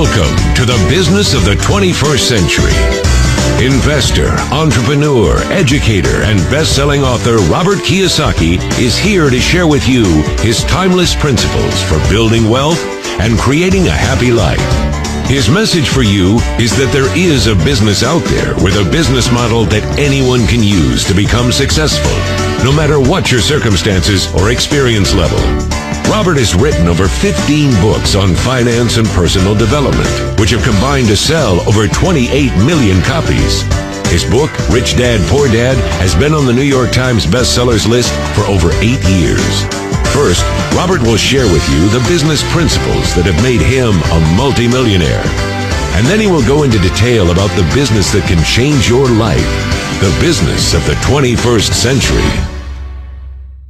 Welcome to the business of the 21st century. Investor, entrepreneur, educator, and best-selling author Robert Kiyosaki is here to share with you his timeless principles for building wealth and creating a happy life. His message for you is that there is a business out there with a business model that anyone can use to become successful, no matter what your circumstances or experience level. Robert has written over 15 books on finance and personal development, which have combined to sell over 28 million copies. His book, Rich Dad, Poor Dad, has been on the New York Times bestsellers list for over 8 years. First, Robert will share with you the business principles that have made him a multimillionaire. And then he will go into detail about the business that can change your life, the business of the 21st century.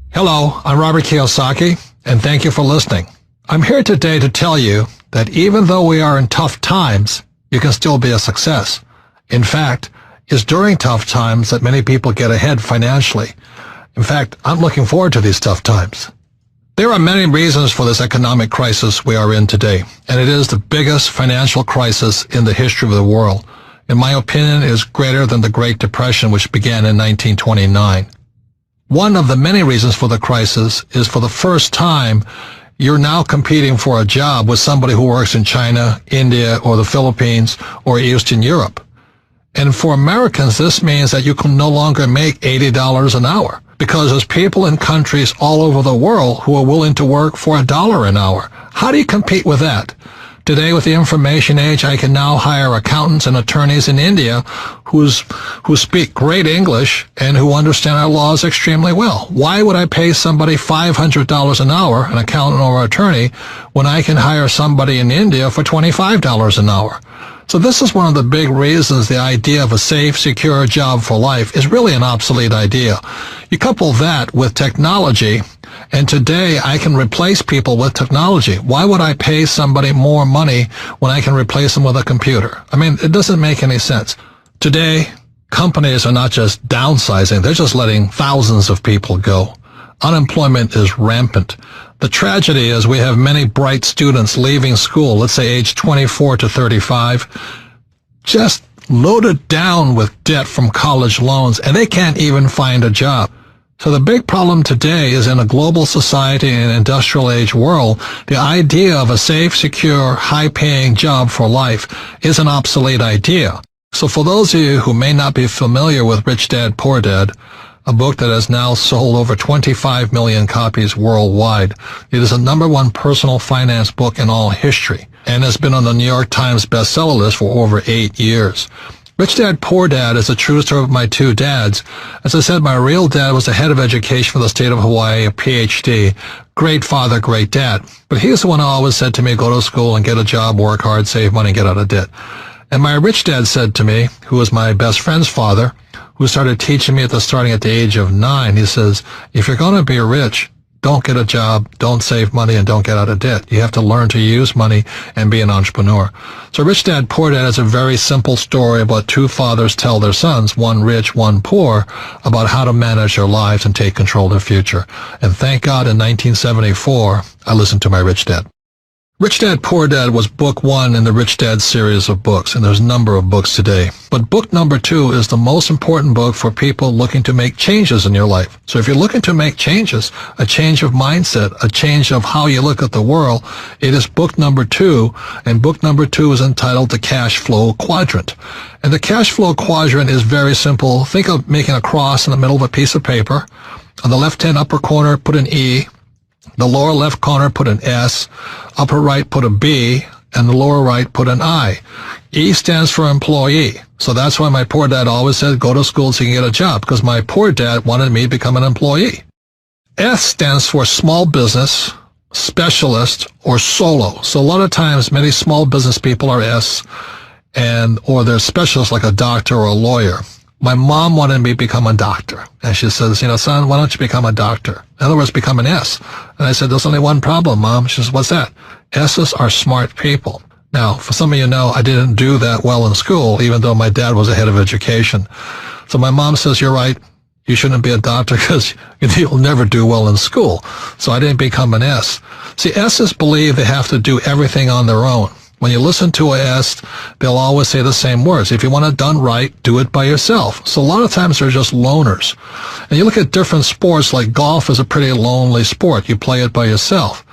Hello, I'm Robert Kiyosaki, and thank you for listening. I'm here today to tell you that even though we are in tough times, you can still be a success. In fact, it's during tough times that many people get ahead financially. In fact, I'm looking forward to these tough times. There are many reasons for this economic crisis we are in today, and it is the biggest financial crisis in the history of the world. In my opinion, it is greater than the Great Depression, which began in 1929. One of the many reasons for the crisis is for the first time, you're now competing for a job with somebody who works in China, India, or the Philippines, or Eastern Europe. And for Americans, this means that you can no longer make $80 an hour, because there's people in countries all over the world who are willing to work for $1 an hour. How do you compete with that? Today, with the information age, I can now hire accountants and attorneys in India who speak great English and who understand our laws extremely well. Why would I pay somebody $500 an hour, an accountant or attorney, when I can hire somebody in India for $25 an hour? So this is one of the big reasons the idea of a safe, secure job for life is really an obsolete idea. You couple that with technology, and today I can replace people with technology. Why would I pay somebody more money when I can replace them with a computer? I mean, it doesn't make any sense. Today, companies are not just downsizing, they're just letting thousands of people go. Unemployment is rampant. The tragedy is we have many bright students leaving school, let's say age 24 to 35, just loaded down with debt from college loans, and they can't even find a job. So the big problem today is in a global society and industrial age world, the idea of a safe, secure, high-paying job for life is an obsolete idea. So for those of you who may not be familiar with Rich Dad, Poor Dad, a book that has now sold over 25 million copies worldwide. It is the #1 personal finance book in all history and has been on the New York Times bestseller list for over 8 years. Rich Dad, Poor Dad is a true story of my two dads. As I said, my real dad was the head of education for the state of Hawaii, a PhD. Great father, great dad. But he's the one who always said to me, go to school and get a job, work hard, save money, get out of debt. And my rich dad said to me, who was my best friend's father, who started teaching me starting at the age of 9, he says, if you're going to be rich, don't get a job, don't save money, and don't get out of debt. You have to learn to use money and be an entrepreneur. So Rich Dad, Poor Dad is a very simple story about two fathers tell their sons, one rich, one poor, about how to manage their lives and take control of their future. And thank God in 1974, I listened to my Rich Dad. Rich Dad, Poor Dad was book 1 in the Rich Dad series of books, and there's a number of books today. But book number 2 is the most important book for people looking to make changes in your life. So if you're looking to make changes, a change of mindset, a change of how you look at the world, it is book number 2, and book number 2 is entitled The Cash Flow Quadrant. And the cash flow quadrant is very simple. Think of making a cross in the middle of a piece of paper. On the left-hand upper corner, put an E. The lower left corner, put an S, upper right, put a B, and the lower right, put an I. E stands for employee. So that's why my poor dad always said, go to school so you can get a job, because my poor dad wanted me to become an employee. S stands for small business, specialist, or solo. So a lot of times, many small business people are S, or they're specialists like a doctor or a lawyer. My mom wanted me to become a doctor. And she says, son, why don't you become a doctor? In other words, become an S. And I said, there's only one problem, Mom. She says, what's that? S's are smart people. Now, for some of you know, I didn't do that well in school, even though my dad was the head of education. So my mom says, you're right. You shouldn't be a doctor because you'll never do well in school. So I didn't become an S. See, S's believe they have to do everything on their own. When you listen to a guest, they'll always say the same words. If you want it done right, do it by yourself. So a lot of times they're just loners. And you look at different sports, like golf is a pretty lonely sport. You play it by yourself.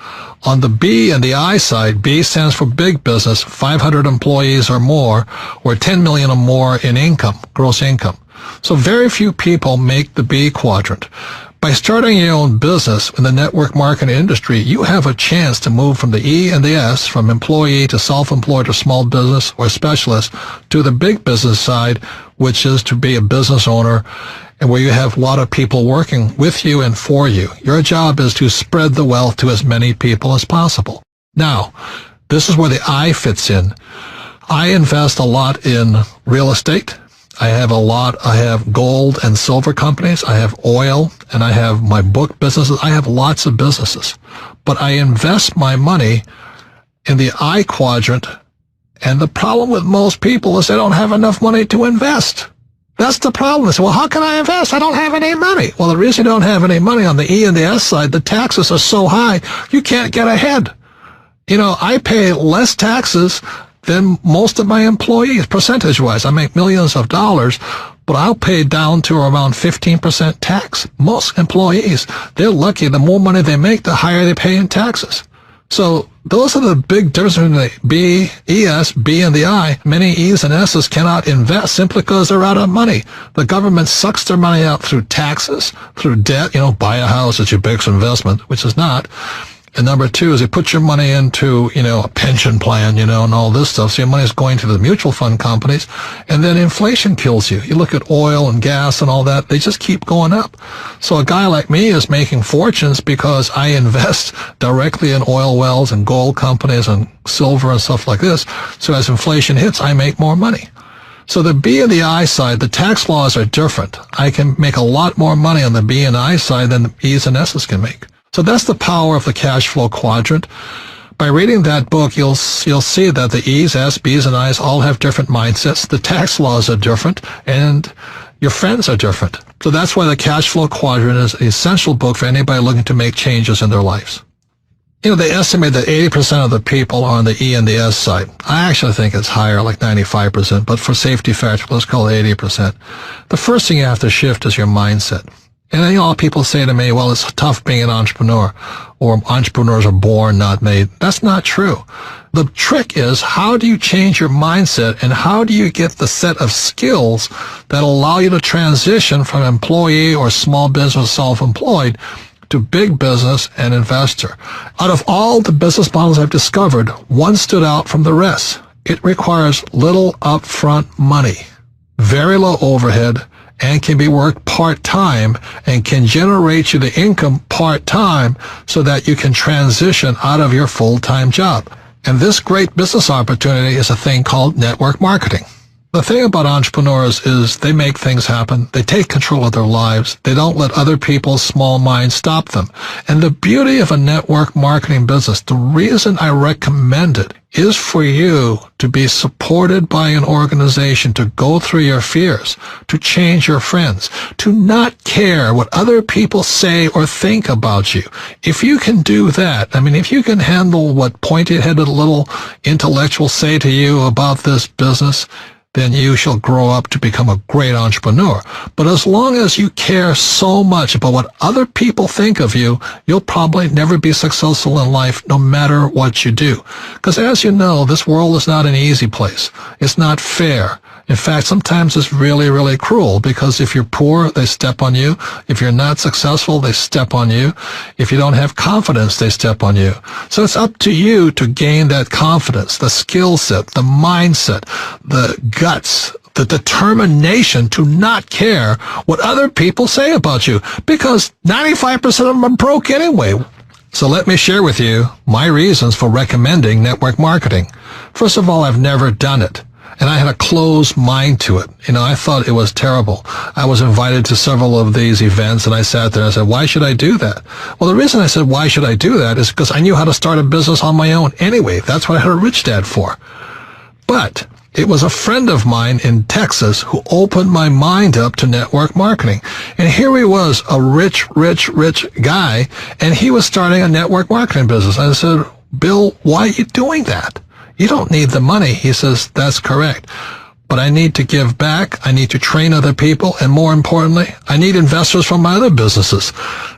On the B and the I side, B stands for big business, 500 employees or more, or 10 million or more in income, gross income. So very few people make the B quadrant. By starting your own business in the network marketing industry, you have a chance to move from the E and the S, from employee to self-employed or small business or specialist, to the big business side, which is to be a business owner, and where you have a lot of people working with you and for you. Your job is to spread the wealth to as many people as possible. Now, this is where the I fits in. I invest a lot in real estate. I have gold and silver companies, I have oil, and I have my book businesses. I have lots of businesses. But I invest my money in the I quadrant, and the problem with most people is they don't have enough money to invest. That's the problem. They say, well, how can I invest? I don't have any money. Well, the reason you don't have any money on the E and the S side, the taxes are so high, you can't get ahead. I pay less taxes than most of my employees, percentage-wise. I make millions of dollars, but I'll pay down to around 15% tax. Most employees, they're lucky. The more money they make, the higher they pay in taxes. So those are the big differences between the B, ES, B, and the I. Many E's and S's cannot invest simply because they're out of money. The government sucks their money out through taxes, through debt. Buy a house is your biggest investment, which is not. And number two is they put your money into, a pension plan, and all this stuff. So your money is going to the mutual fund companies. And then inflation kills you. You look at oil and gas and all that, they just keep going up. So a guy like me is making fortunes because I invest directly in oil wells and gold companies and silver and stuff like this. So as inflation hits, I make more money. So the B and the I side, the tax laws are different. I can make a lot more money on the B and I side than the E's and S's can make. So that's the power of the cash flow quadrant. By reading that book, you'll see that the E's, S, B's, and I's all have different mindsets. The tax laws are different, and your friends are different. So that's why the cash flow quadrant is an essential book for anybody looking to make changes in their lives. They estimate that 80% of the people are on the E and the S side. I actually think it's higher, like 95%, but for safety factor, let's call it 80%. The first thing you have to shift is your mindset. And then, people say to me, well, it's tough being an entrepreneur, or entrepreneurs are born, not made. That's not true. The trick is, how do you change your mindset, and how do you get the set of skills that allow you to transition from employee or small business self-employed to big business and investor? Out of all the business models I've discovered, one stood out from the rest. It requires little upfront money, very low overhead, and can be worked part-time and can generate you the income part-time so that you can transition out of your full-time job. And this great business opportunity is a thing called network marketing. The thing about entrepreneurs is they make things happen. They take control of their lives. They don't let other people's small minds stop them. And the beauty of a network marketing business, the reason I recommend it, is for you to be supported by an organization, to go through your fears, to change your friends, to not care what other people say or think about you. If you can do that, if you can handle what pointy-headed little intellectuals say to you about this business, then you shall grow up to become a great entrepreneur. But as long as you care so much about what other people think of you, you'll probably never be successful in life, no matter what you do. Because as you know, this world is not an easy place. It's not fair. In fact, sometimes it's really, really cruel, because if you're poor, they step on you. If you're not successful, they step on you. If you don't have confidence, they step on you. So it's up to you to gain that confidence, the skill set, the mindset, the guts, the determination to not care what other people say about you, because 95% of them are broke anyway. So let me share with you my reasons for recommending network marketing. First of all, I've never done it. And I had a closed mind to it. I thought it was terrible. I was invited to several of these events, and I sat there and I said, why should I do that? Well, the reason I said, why should I do that, is because I knew how to start a business on my own anyway. That's what I had a rich dad for. But it was a friend of mine in Texas who opened my mind up to network marketing. And here he was, a rich guy, and he was starting a network marketing business. I said, Bill, why are you doing that? You don't need the money. He says, that's correct. But I need to give back, I need to train other people, and more importantly, I need investors from my other businesses.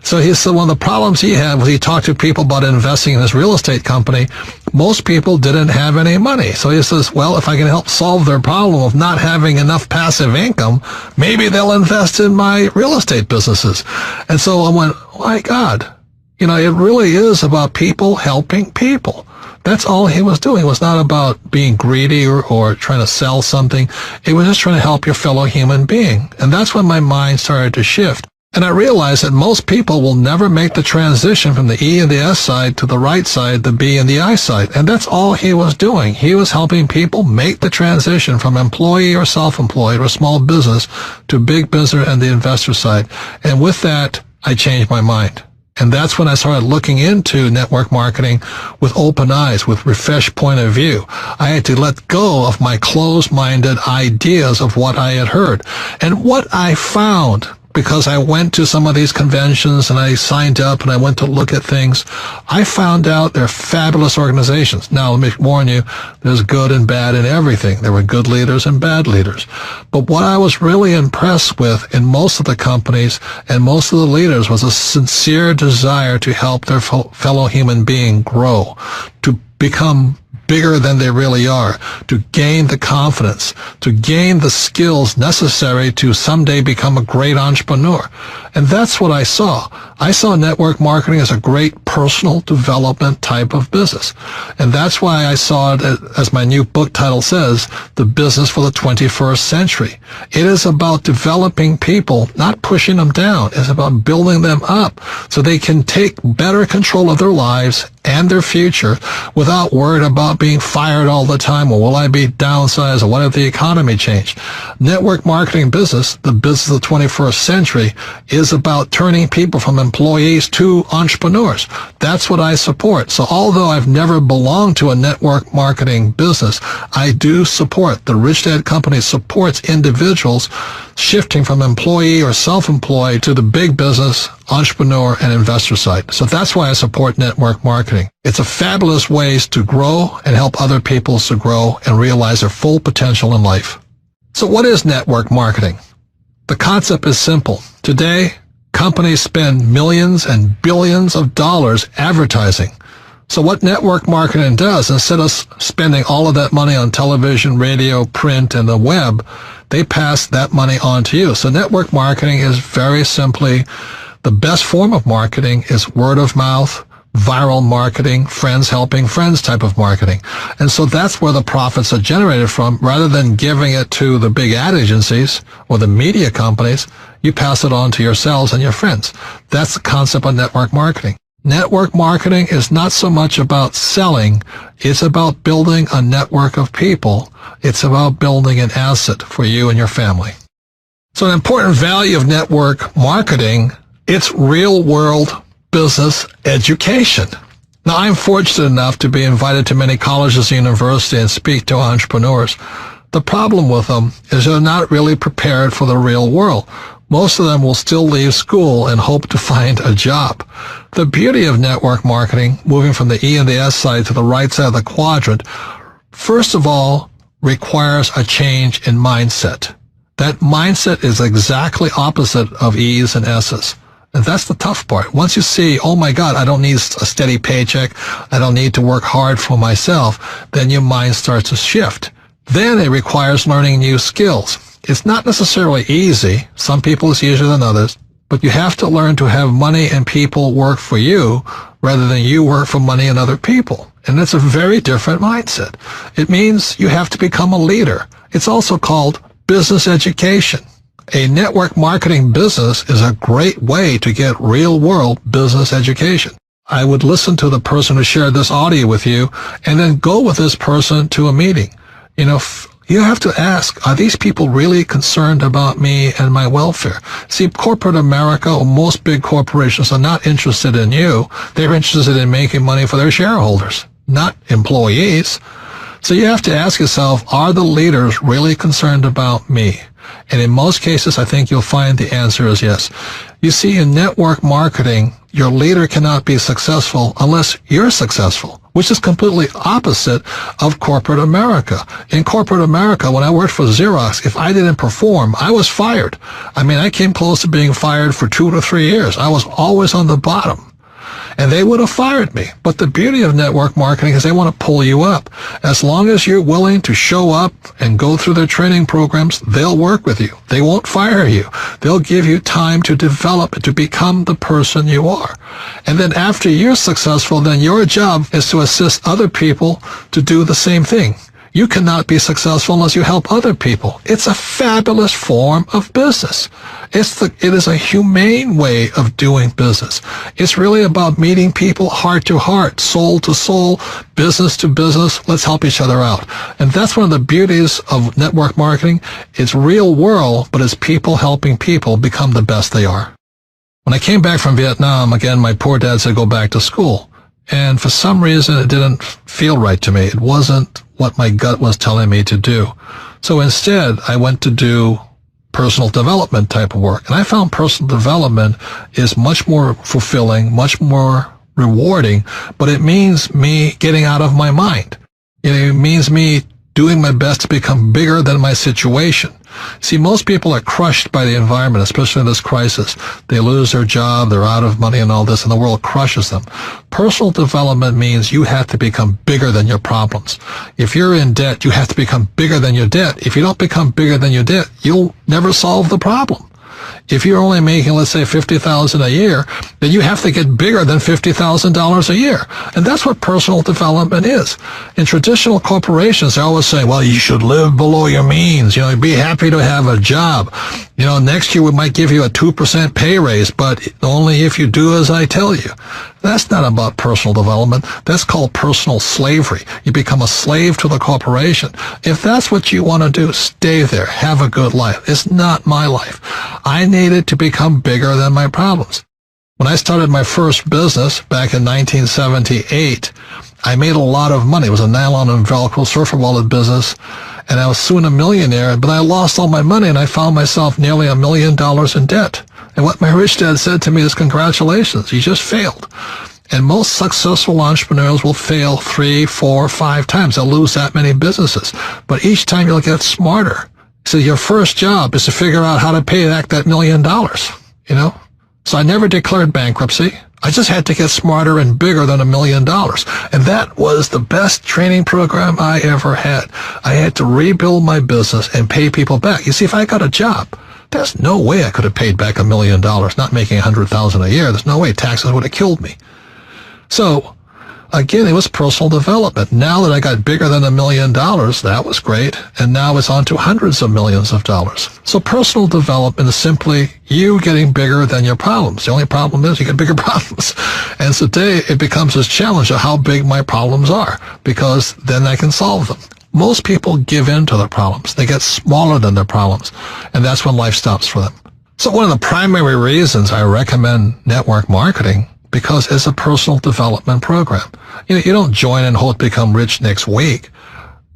So he said one of the problems he had was he talked to people about investing in his real estate company. Most people didn't have any money. So he says, well, if I can help solve their problem of not having enough passive income, maybe they'll invest in my real estate businesses. And so I went, my God, it really is about people helping people. That's all he was doing. It was not about being greedy or trying to sell something. It was just trying to help your fellow human being. And that's when my mind started to shift. And I realized that most people will never make the transition from the E and the S side to the right side, the B and the I side. And that's all he was doing. He was helping people make the transition from employee or self-employed or small business to big business and the investor side. And with that, I changed my mind. And that's when I started looking into network marketing with open eyes, with refreshed point of view. I had to let go of my closed-minded ideas of what I had heard. And what I found, because I went to some of these conventions and I signed up and I went to look at things, I found out they're fabulous organizations. Now, let me warn you, there's good and bad in everything. There were good leaders and bad leaders. But what I was really impressed with in most of the companies and most of the leaders was a sincere desire to help their fellow human being grow, to become bigger than they really are, to gain the confidence, to gain the skills necessary to someday become a great entrepreneur. And that's what I saw. I saw network marketing as a great personal development type of business. And that's why I saw it, as my new book title says, The Business for the 21st Century. It is about developing people, not pushing them down. It's about building them up so they can take better control of their lives and their future without worried about being fired all the time, or will I be downsized, or what if the economy changed? Network marketing business, the business of the 21st century, is about turning people from employees to entrepreneurs. That's what I support. So although I've never belonged to a network marketing business, I do support. The Rich Dad Company supports individuals shifting from employee or self-employed to the big business, entrepreneur, and investor side. So that's why I support network marketing. It's a fabulous ways to grow and help other people to grow and realize their full potential in life. So what is network marketing? The concept is simple. Today, companies spend millions and billions of dollars advertising. So what network marketing does, instead of spending all of that money on television, radio, print, and the web, they pass that money on to you. So network marketing is very simply the best form of marketing is word of mouth, viral marketing, friends helping friends type of marketing. And so that's where the profits are generated from. Rather than giving it to the big ad agencies or the media companies, you pass it on to yourselves and your friends. That's the concept of network marketing. Network marketing is not so much about selling. It's about building a network of people. It's about building an asset for you and your family. So an important value of network marketing, it's real-world business education. Now, I'm fortunate enough to be invited to many colleges and universities and speak to entrepreneurs. The problem with them is they're not really prepared for the real world. Most of them will still leave school and hope to find a job. The beauty of network marketing, moving from the E and the S side to the right side of the quadrant, first of all, requires a change in mindset. That mindset is exactly opposite of E's and S's. And that's the tough part. Once you see, oh my God, I don't need a steady paycheck, I don't need to work hard for myself, then your mind starts to shift. Then it requires learning new skills. It's not necessarily easy. Some people it's easier than others, but you have to learn to have money and people work for you rather than you work for money and other people. And it's a very different mindset. It means you have to become a leader. It's also called business education. A network marketing business is a great way to get real-world business education. I would listen to the person who shared this audio with you and then go with this person to a meeting. You have to ask, are these people really concerned about me and my welfare? See, corporate America, or most big corporations, are not interested in you. They're interested in making money for their shareholders, not employees. So you have to ask yourself, are the leaders really concerned about me? And in most cases, I think you'll find the answer is yes. You see, in network marketing, your leader cannot be successful unless you're successful, which is completely opposite of corporate America. In corporate America, when I worked for Xerox, if I didn't perform, I was fired. I mean, I came close to being fired for 2 to 3 years. I was always on the bottom. And they would have fired me. But the beauty of network marketing is they want to pull you up. As long as you're willing to show up and go through their training programs, they'll work with you. They won't fire you. They'll give you time to develop, to become the person you are. And then after you're successful, then your job is to assist other people to do the same thing. You cannot be successful unless you help other people. It's a fabulous form of business. It is a humane way of doing business. It's really about meeting people heart to heart, soul to soul, business to business. Let's help each other out. And that's one of the beauties of network marketing. It's real world, but it's people helping people become the best they are. When I came back from Vietnam, again, my poor dad said go back to school. And for some reason, it didn't feel right to me. It wasn't what my gut was telling me to do. So instead, I went to do personal development type of work. And I found personal development is much more fulfilling, much more rewarding, but it means me getting out of my mind. It means me doing my best to become bigger than my situation. See, most people are crushed by the environment, especially in this crisis. They lose their job, they're out of money and all this, and the world crushes them. Personal development means you have to become bigger than your problems. If you're in debt, you have to become bigger than your debt. If you don't become bigger than your debt, you'll never solve the problem. If you're only making, let's say, $50,000 a year, then you have to get bigger than $50,000 a year. And that's what personal development is. In traditional corporations, they always say, well, you should live below your means. Be happy to have a job. Next year we might give you a 2% pay raise, but only if you do as I tell you. That's not about personal development. That's called personal slavery. You become a slave to the corporation. If that's what you want to do, stay there. Have a good life. It's not my life. I needed to become bigger than my problems. When I started my first business back in 1978, I made a lot of money. It was a nylon and Velcro surfer wallet business, and I was soon a millionaire, but I lost all my money, and I found myself nearly $1 million in debt. And what my rich dad said to me is, congratulations, you just failed. And most successful entrepreneurs will fail 3, 4, 5 times. They'll lose that many businesses. But each time you'll get smarter. So your first job is to figure out how to pay back that $1 million, So I never declared bankruptcy. I just had to get smarter and bigger than $1 million. And that was the best training program I ever had. I had to rebuild my business and pay people back. You see, if I got a job, there's no way I could have paid back $1 million, not making $100,000 a year. There's no way. Taxes would have killed me. So, again, it was personal development. Now that I got bigger than $1 million, that was great. And now it's on to hundreds of millions of dollars. So personal development is simply you getting bigger than your problems. The only problem is you get bigger problems. And so today it becomes this challenge of how big my problems are, because then I can solve them. Most people give in to their problems. They get smaller than their problems. And that's when life stops for them. So one of the primary reasons I recommend network marketing, because it's a personal development program. You don't join and hope to become rich next week.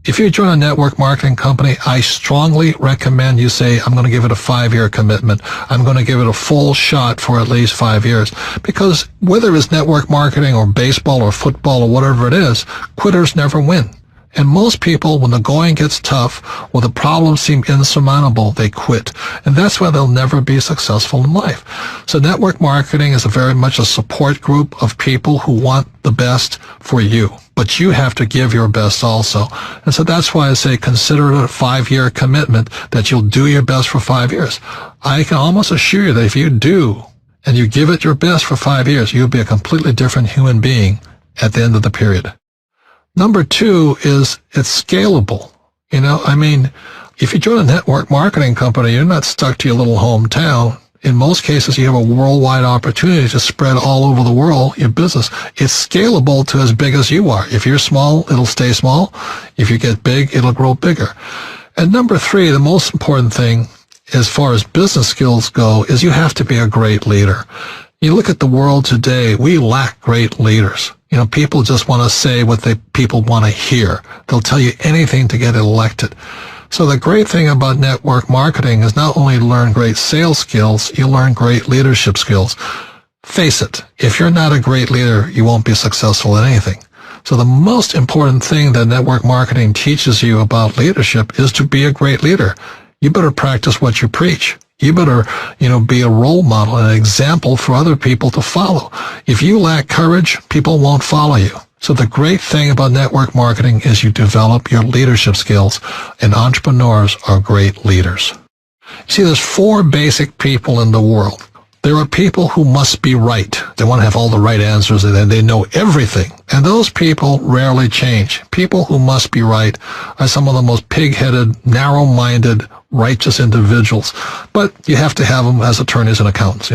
If you join a network marketing company, I strongly recommend you say, I'm going to give it a 5-year commitment. I'm going to give it a full shot for at least 5 years. Because whether it's network marketing or baseball or football or whatever it is, quitters never win. And most people, when the going gets tough or the problems seem insurmountable, they quit. And that's why they'll never be successful in life. So network marketing is very much a support group of people who want the best for you. But you have to give your best also. And so that's why I say consider it a 5-year commitment that you'll do your best for 5 years. I can almost assure you that if you do and you give it your best for 5 years, you'll be a completely different human being at the end of the period. Number 2 is it's scalable. If you join a network marketing company, you're not stuck to your little hometown. In most cases, you have a worldwide opportunity to spread all over the world your business. It's scalable to as big as you are. If you're small, it'll stay small. If you get big, it'll grow bigger. And number 3, the most important thing as far as business skills go is you have to be a great leader. You look at the world today, we lack great leaders. People just want to say what people want to hear. They'll tell you anything to get elected. So the great thing about network marketing is not only learn great sales skills, you learn great leadership skills. Face it, if you're not a great leader, you won't be successful in anything. So the most important thing that network marketing teaches you about leadership is to be a great leader. You better practice what you preach. You better, be a role model, an example for other people to follow. If you lack courage, people won't follow you. So the great thing about network marketing is you develop your leadership skills, and entrepreneurs are great leaders. See, there's 4 basic people in the world. There are people who must be right. They want to have all the right answers and they know everything. And those people rarely change. People who must be right are some of the most pig-headed, narrow-minded, righteous individuals. But you have to have them as attorneys and accountants,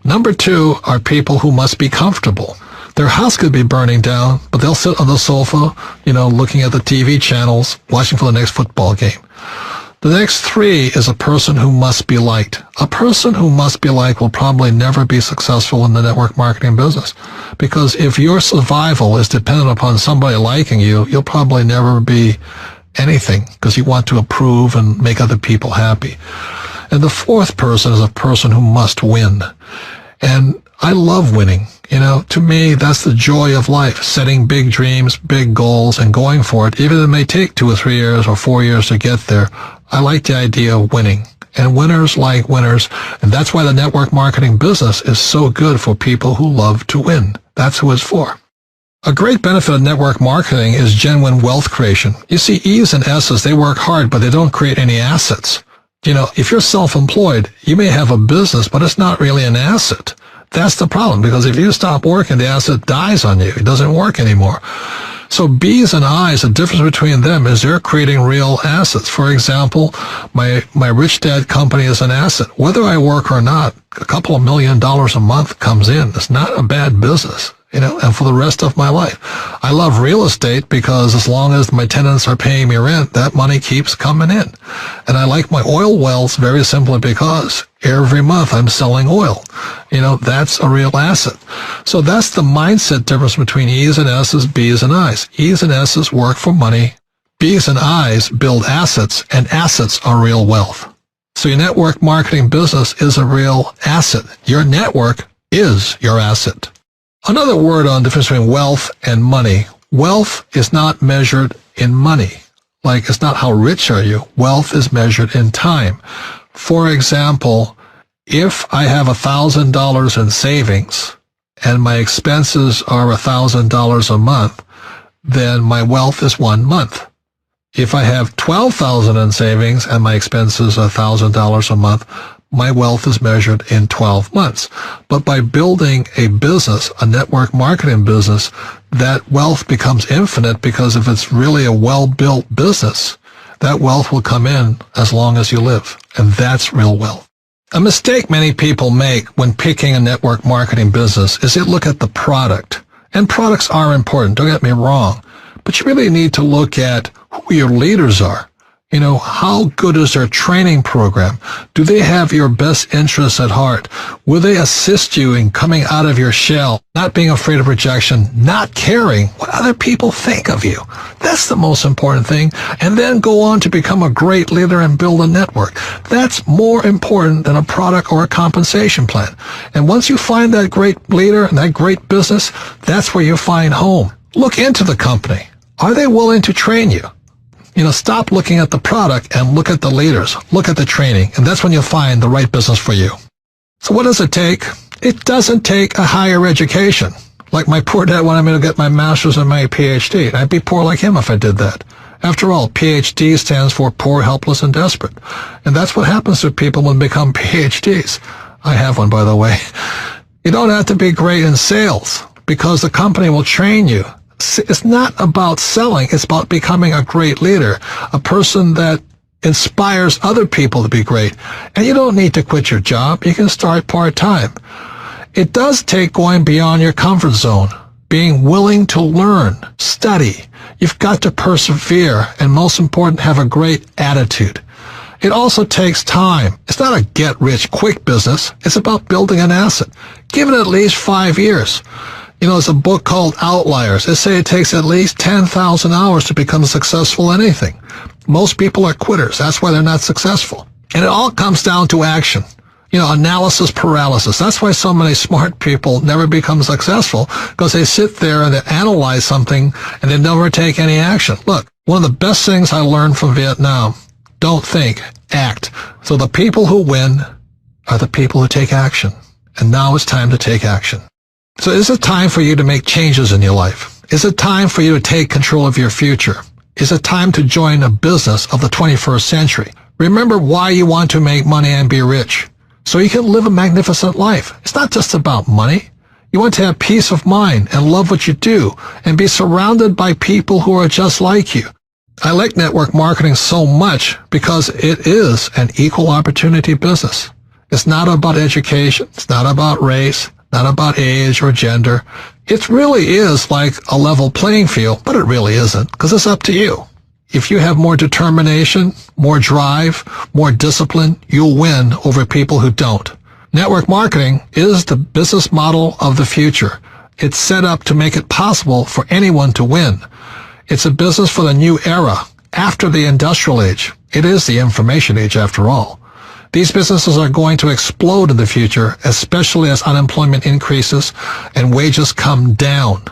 Number 2 are people who must be comfortable. Their house could be burning down, but they'll sit on the sofa, looking at the TV channels, watching for the next football game. The next 3 is a person who must be liked. A person who must be liked will probably never be successful in the network marketing business. Because if your survival is dependent upon somebody liking you, you'll probably never be anything because you want to approve and make other people happy. And the 4th person is a person who must win. And I love winning. To me, that's the joy of life, setting big dreams, big goals, and going for it. Even if it may take 2 or 3 years or 4 years to get there, I like the idea of winning. And winners like winners, and that's why the network marketing business is so good for people who love to win. That's who it's for. A great benefit of network marketing is genuine wealth creation. You see, E's and S's, they work hard, but they don't create any assets. If you're self-employed, you may have a business, but it's not really an asset. That's the problem, because if you stop working, the asset dies on you. It doesn't work anymore. So B's and I's, the difference between them is they're creating real assets. For example, my Rich Dad company is an asset. Whether I work or not, a couple of $1 million a month comes in. It's not a bad business, and for the rest of my life. I love real estate because as long as my tenants are paying me rent, that money keeps coming in. And I like my oil wells very simply because every month I'm selling oil. That's a real asset. So that's the mindset difference between E's and S's, B's and I's. E's and S's work for money. B's and I's build assets, and assets are real wealth. So your network marketing business is a real asset. Your network is your asset. Another word on the difference between wealth and money. Wealth is not measured in money. Like, it's not how rich are you. Wealth is measured in time. For example, if I have $1,000 in savings and my expenses are $1,000 a month, then my wealth is 1 month. If I have $12,000 in savings and my expenses are $1,000 a month, my wealth is measured in 12 months. But by building a business, a network marketing business, that wealth becomes infinite, because if it's really a well-built business, that wealth will come in as long as you live. And that's real wealth. A mistake many people make when picking a network marketing business is they look at the product. And products are important, don't get me wrong. But you really need to look at who your leaders are. How good is their training program? Do they have your best interests at heart? Will they assist you in coming out of your shell, not being afraid of rejection, not caring what other people think of you? That's the most important thing. And then go on to become a great leader and build a network. That's more important than a product or a compensation plan. And once you find that great leader and that great business, that's where you find home. Look into the company. Are they willing to train you? Stop looking at the product and look at the leaders. Look at the training. And that's when you'll find the right business for you. So what does it take? It doesn't take a higher education. Like my poor dad wanted me to get my master's and my PhD. I'd be poor like him if I did that. After all, PhD stands for poor, helpless, and desperate. And that's what happens to people when they become PhDs. I have one, by the way. You don't have to be great in sales because the company will train you. It's not about selling. It's about becoming a great leader, a person that inspires other people to be great. And you don't need to quit your job. You can start part-time. It does take going beyond your comfort zone, being willing to learn, study. You've got to persevere, and most important, have a great attitude. It also takes time. It's not a get-rich-quick business. It's about building an asset. Give it at least 5 years. There's a book called Outliers. They say it takes at least 10,000 hours to become successful in anything. Most people are quitters. That's why they're not successful. And it all comes down to action. Analysis paralysis. That's why so many smart people never become successful, because they sit there and they analyze something and they never take any action. Look, one of the best things I learned from Vietnam, don't think, act. So the people who win are the people who take action. And now it's time to take action. So is it time for you to make changes in your life? Is it time for you to take control of your future? Is it time to join a business of the 21st century? Remember why you want to make money and be rich, so you can live a magnificent life. It's not just about money. You want to have peace of mind and love what you do and be surrounded by people who are just like you. I like network marketing so much because it is an equal opportunity business. It's not about education. It's not about race, not about age or gender. It really is like a level playing field, but it really isn't, because it's up to you. If you have more determination, more drive, more discipline, you'll win over people who don't. Network marketing is the business model of the future. It's set up to make it possible for anyone to win. It's a business for the new era, after the industrial age. It is the information age after all. These businesses are going to explode in the future, especially as unemployment increases and wages come down.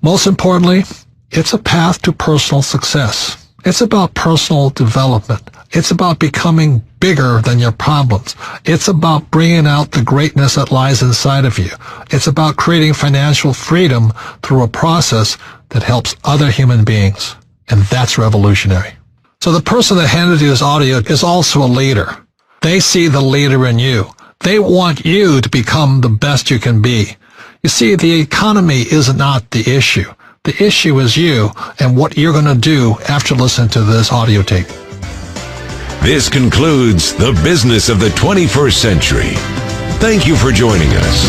Most importantly, it's a path to personal success. It's about personal development. It's about becoming bigger than your problems. It's about bringing out the greatness that lies inside of you. It's about creating financial freedom through a process that helps other human beings. And that's revolutionary. So the person that handed you this audio is also a leader. They see the leader in you. They want you to become the best you can be. You see, the economy is not the issue. The issue is you and what you're going to do after listening to this audio tape. This concludes The Business of the 21st Century. Thank you for joining us.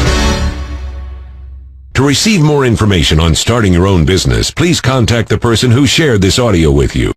To receive more information on starting your own business, please contact the person who shared this audio with you.